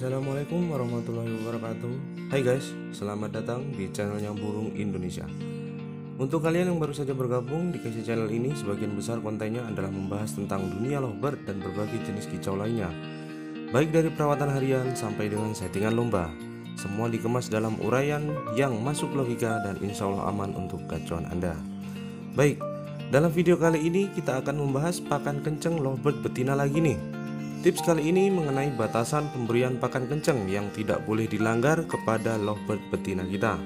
Assalamualaikum warahmatullahi wabarakatuh. Hai guys, selamat datang di channelnya Burung Indonesia. Untuk kalian yang baru saja bergabung di channel ini, sebagian besar kontennya adalah membahas tentang dunia lovebird dan berbagai jenis kicau lainnya, baik dari perawatan harian sampai dengan settingan lomba. Semua dikemas dalam uraian yang masuk logika dan insya Allah aman untuk gacauan Anda. Baik, dalam video kali ini kita akan membahas pakan kenceng lovebird betina lagi nih. Tips kali ini mengenai batasan pemberian pakan kenceng yang tidak boleh dilanggar kepada lovebird betina kita.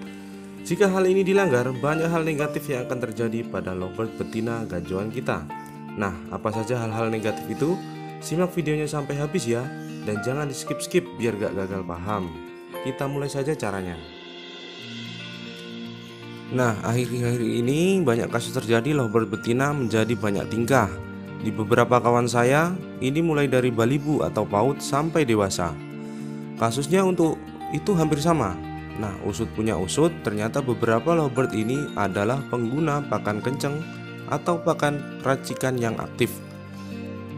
Jika hal ini dilanggar, banyak hal negatif yang akan terjadi pada lovebird betina gajauan kita. Nah, apa saja hal-hal negatif itu? Simak videonya sampai habis ya, dan jangan di skip-skip biar gak gagal paham. Kita mulai saja caranya. Nah, akhir-akhir ini banyak kasus terjadi lovebird betina menjadi banyak tingkah. Di beberapa kawan saya, ini mulai dari balibu atau paut sampai dewasa. Kasusnya untuk itu hampir sama. Nah, usut punya usut, ternyata beberapa lovebird ini adalah pengguna pakan kenceng atau pakan racikan yang aktif.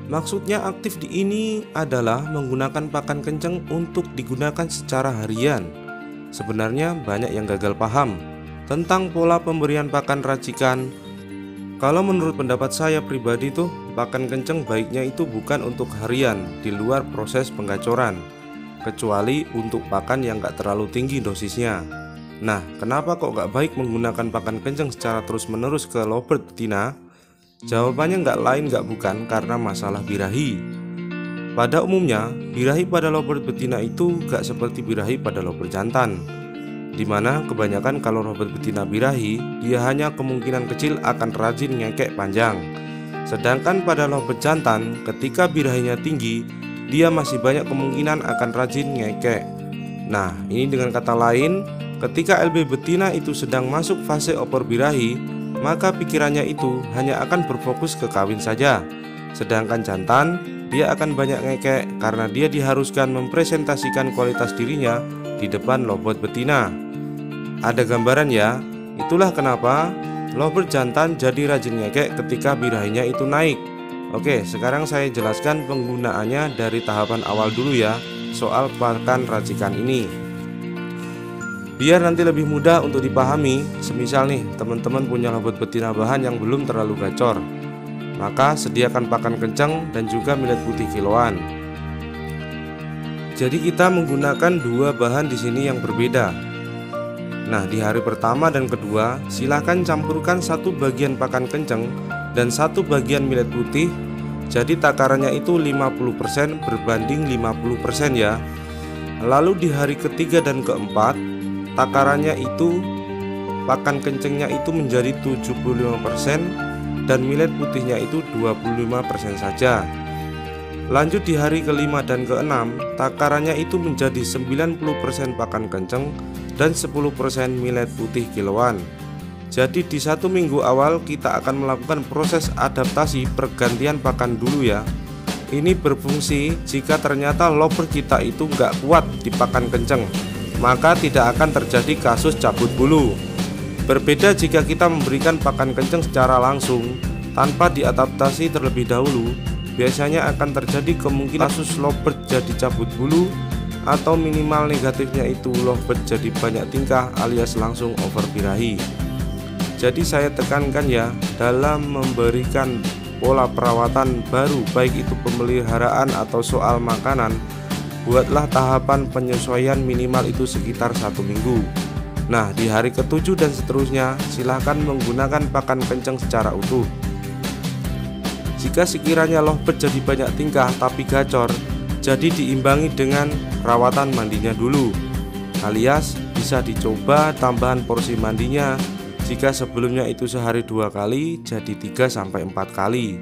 Maksudnya aktif di ini adalah menggunakan pakan kenceng untuk digunakan secara harian. Sebenarnya banyak yang gagal paham tentang pola pemberian pakan racikan. Kalau menurut pendapat saya pribadi tuh, pakan kenceng baiknya itu bukan untuk harian di luar proses penggacoran, kecuali untuk pakan yang gak terlalu tinggi dosisnya. Nah, kenapa kok gak baik menggunakan pakan kenceng secara terus menerus ke lovebird betina? Jawabannya gak lain gak bukan karena masalah birahi. Pada umumnya, birahi pada lovebird betina itu gak seperti birahi pada lovebird jantan, dimana kebanyakan kalau lovebird betina birahi, dia hanya kemungkinan kecil akan rajin ngekek panjang. Sedangkan pada lovebird jantan, ketika birahinya tinggi, dia masih banyak kemungkinan akan rajin ngekek. Nah, ini dengan kata lain, ketika LB betina itu sedang masuk fase oper birahi, maka pikirannya itu hanya akan berfokus ke kawin saja. Sedangkan jantan, dia akan banyak ngekek karena dia diharuskan mempresentasikan kualitas dirinya di depan lovebird betina. Ada gambaran ya. Itulah kenapa lovebird jantan jadi rajin ngekek ketika birahinya itu naik. Oke, sekarang saya jelaskan penggunaannya dari tahapan awal dulu ya, soal pakan racikan ini, biar nanti lebih mudah untuk dipahami. Semisal nih, teman-teman punya lovebird betina bahan yang belum terlalu gacor, maka sediakan pakan kencang dan juga millet putih kiloan. Jadi kita menggunakan dua bahan di sini yang berbeda. Nah, di hari pertama dan kedua, silahkan campurkan satu bagian pakan kenceng dan satu bagian millet putih. Jadi takarannya itu 50% berbanding 50% ya. Lalu di hari ketiga dan keempat, takarannya itu pakan kencengnya itu menjadi 75% dan millet putihnya itu 25% saja. Lanjut di hari kelima dan keenam, takarannya itu menjadi 90% pakan kenceng dan 10% millet putih kiloan. Jadi di 1 minggu awal kita akan melakukan proses adaptasi pergantian pakan dulu ya. Ini berfungsi jika ternyata lovebird kita itu nggak kuat di pakan kenceng, maka tidak akan terjadi kasus cabut bulu. Berbeda jika kita memberikan pakan kenceng secara langsung tanpa diadaptasi terlebih dahulu, biasanya akan terjadi kemungkinan kasus lovebird jadi cabut bulu, atau minimal negatifnya itu lovebird jadi banyak tingkah alias langsung over birahi. Jadi saya tekankan ya, dalam memberikan pola perawatan baru, baik itu pemeliharaan atau soal makanan, buatlah tahapan penyesuaian minimal itu sekitar 1 minggu. Nah, di hari ke-7 dan seterusnya silahkan menggunakan pakan kenceng secara utuh. Jika sekiranya lovebird jadi banyak tingkah tapi gacor, jadi diimbangi dengan rawatan mandinya dulu, alias bisa dicoba tambahan porsi mandinya. Jika sebelumnya itu sehari 2 kali, jadi 3-4 kali.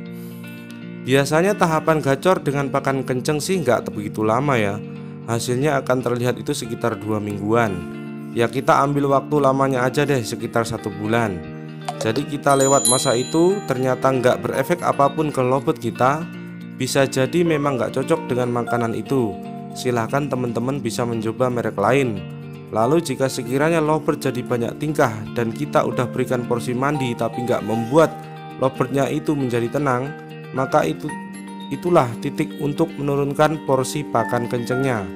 Biasanya tahapan gacor dengan pakan kenceng sih nggak begitu lama ya. Hasilnya akan terlihat itu sekitar 2 mingguan. Ya kita ambil waktu lamanya aja deh, sekitar 1 bulan. Jadi kita lewat masa itu ternyata nggak berefek apapun ke lovebird kita, bisa jadi memang nggak cocok dengan makanan itu. Silahkan teman-teman bisa mencoba merek lain. Lalu jika sekiranya lovebird jadi banyak tingkah dan kita udah berikan porsi mandi tapi nggak membuat lovebirdnya itu menjadi tenang, maka itulah titik untuk menurunkan porsi pakan kencengnya.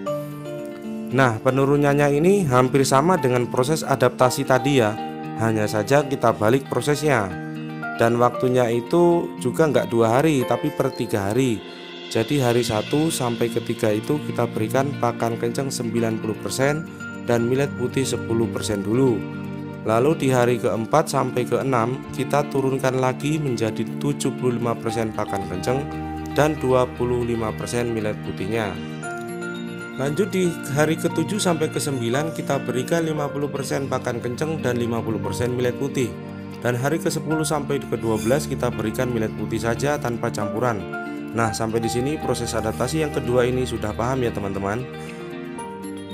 Nah, penurunannya ini hampir sama dengan proses adaptasi tadi ya, hanya saja kita balik prosesnya. Dan waktunya itu juga nggak 2 hari, tapi per 3 hari. Jadi hari 1 sampai ke 3 itu kita berikan pakan kencang 90% dan millet putih 10% dulu. Lalu di hari ke-4 sampai ke-6 kita turunkan lagi menjadi 75% pakan kencang dan 25% millet putihnya. Lanjut di hari ke-7 sampai ke-9 kita berikan 50% pakan kencang dan 50% millet putih. Dan hari ke-10 sampai ke-12 kita berikan millet putih saja tanpa campuran. Nah, sampai di sini proses adaptasi yang kedua ini sudah paham ya teman-teman.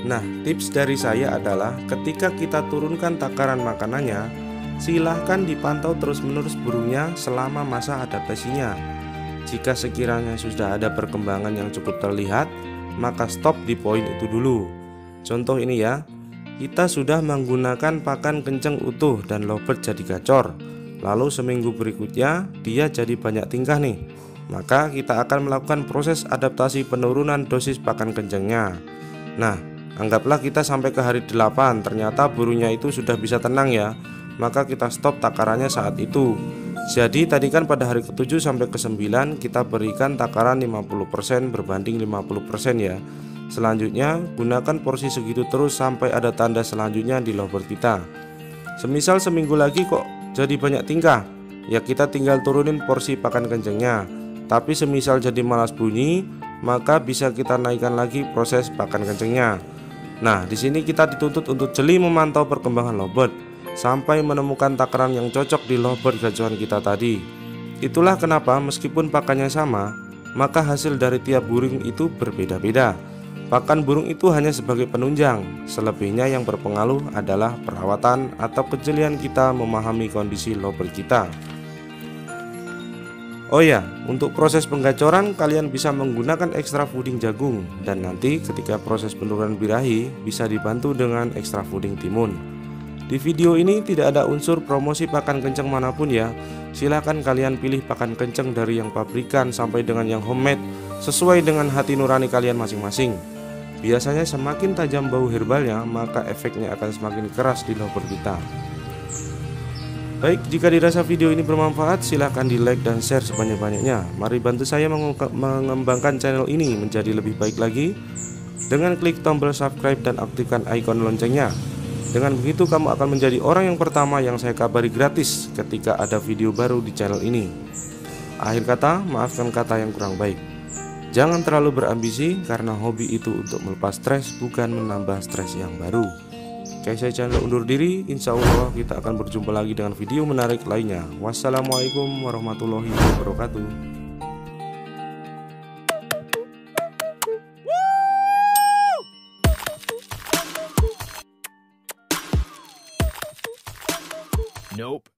Nah, tips dari saya adalah ketika kita turunkan takaran makanannya, silahkan dipantau terus-menerus burungnya selama masa adaptasinya. Jika sekiranya sudah ada perkembangan yang cukup terlihat, maka stop di poin itu dulu. Contoh ini ya, kita sudah menggunakan pakan kencang utuh dan lovebird jadi gacor. Lalu seminggu berikutnya dia jadi banyak tingkah nih. Maka kita akan melakukan proses adaptasi penurunan dosis pakan kencangnya. Nah, anggaplah kita sampai ke hari 8 ternyata burungnya itu sudah bisa tenang ya. Maka kita stop takarannya saat itu. Jadi tadi kan pada hari ke-7 sampai ke-9 kita berikan takaran 50% berbanding 50% ya. Selanjutnya gunakan porsi segitu terus sampai ada tanda selanjutnya di lovebird kita. Semisal seminggu lagi kok jadi banyak tingkah, ya kita tinggal turunin porsi pakan kencangnya. Tapi semisal jadi malas bunyi, maka bisa kita naikkan lagi proses pakan kencangnya. Nah, di sini kita dituntut untuk jeli memantau perkembangan lovebird sampai menemukan takaran yang cocok di lovebird gacoran kita tadi. Itulah kenapa meskipun pakannya sama, maka hasil dari tiap burung itu berbeda-beda. Pakan burung itu hanya sebagai penunjang, selebihnya yang berpengaruh adalah perawatan atau kejelian kita memahami kondisi lovebird kita. Oh ya, untuk proses penggacoran kalian bisa menggunakan extra fooding jagung, dan nanti ketika proses penurunan birahi bisa dibantu dengan extra fooding timun. Di video ini tidak ada unsur promosi pakan kencang manapun ya. Silahkan kalian pilih pakan kencang dari yang pabrikan sampai dengan yang homemade, sesuai dengan hati nurani kalian masing-masing. Biasanya semakin tajam bau herbalnya, maka efeknya akan semakin keras di lovebird kita. Baik, jika dirasa video ini bermanfaat, silahkan di like dan share sebanyak-banyaknya. Mari bantu saya mengembangkan channel ini menjadi lebih baik lagi dengan klik tombol subscribe dan aktifkan ikon loncengnya. Dengan begitu kamu akan menjadi orang yang pertama yang saya kabari gratis ketika ada video baru di channel ini. Akhir kata, maafkan kata yang kurang baik. Jangan terlalu berambisi karena hobi itu untuk melepas stres, bukan menambah stres yang baru. Oke, saya channel undur diri. Insya Allah kita akan berjumpa lagi dengan video menarik lainnya. Wassalamualaikum warahmatullahi wabarakatuh. Nope.